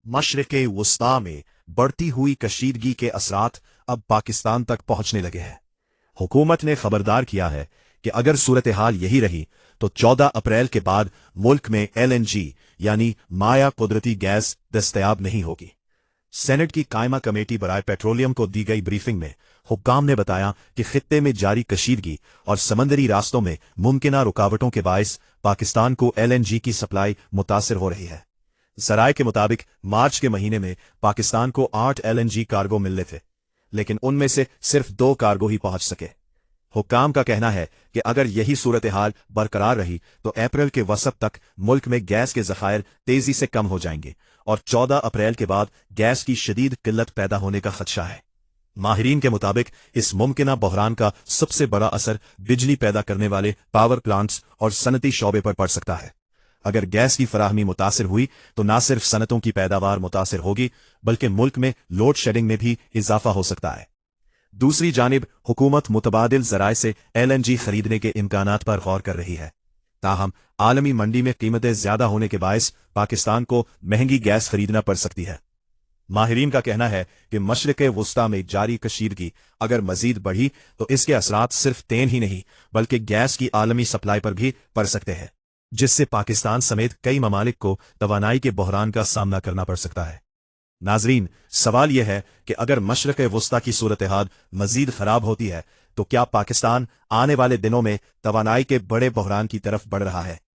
मशरिक़ वुस्ता में बढ़ती हुई कशीदगी के असरात अब पाकिस्तान तक पहुंचने लगे हैं। हुकूमत ने खबरदार किया है कि अगर सूरत हाल यही रही तो 14 अप्रैल के बाद मुल्क में LNG यानी माया कुदरती गैस दस्तयाब नहीं होगी। सेनेट की कायमा कमेटी बराए पेट्रोलियम को दी गई ब्रीफिंग में हुक्काम ने बताया कि खित्ते में जारी कशीदगी और समंदरी रास्तों में मुमकिना रुकावटों के बायस पाकिस्तान को LNG की सप्लाई मुतासिर हो रही है। ज़राए के मुताबिक मार्च के महीने में पाकिस्तान को 8 LNG कार्गो मिलने थे, लेकिन उनमें से सिर्फ 2 कार्गो ही पहुंच सके। हुक्काम का कहना है कि अगर यही सूरत हाल बरकरार रही तो अप्रैल के वसत तक मुल्क में गैस के ज़खायर तेजी से कम हो जाएंगे और 14 अप्रैल के बाद गैस की शदीद किल्लत पैदा होने का खदशा है। माहिरीन के मुताबिक इस मुमकिना बहरान का सबसे बड़ा असर बिजली पैदा करने वाले पावर प्लांट्स और सनती शोबे पर पड़ सकता है। अगर गैस की फराहमी मुतासिर हुई तो न सिर्फ सनतों की पैदावार मुतासिर होगी बल्कि मुल्क में लोड शेडिंग में भी इजाफा हो सकता है। दूसरी जानिब हुकूमत मुतबादिल ज़राए से LNG खरीदने के इम्कानात पर गौर कर रही है। ताहम आलमी मंडी में कीमतें ज्यादा होने के बायस पाकिस्तान को महंगी गैस खरीदना पड़ सकती है। माहिरीन का कहना है कि मशरिक़ वुस्ता में जारी कशीदगी अगर मजीद बढ़ी तो इसके असरात सिर्फ तेल ही नहीं बल्कि गैस की आलमी सप्लाई पर भी पड़ सकते हैं, जिससे पाकिस्तान समेत कई ममालिक को तवानाई के बहरान का सामना करना पड़ सकता है। नाजरीन, सवाल यह है कि अगर मशरिक़ वुस्ता की सूरत हाल मजीद खराब होती है तो क्या पाकिस्तान आने वाले दिनों में तवानाई के बड़े बहरान की तरफ बढ़ रहा है?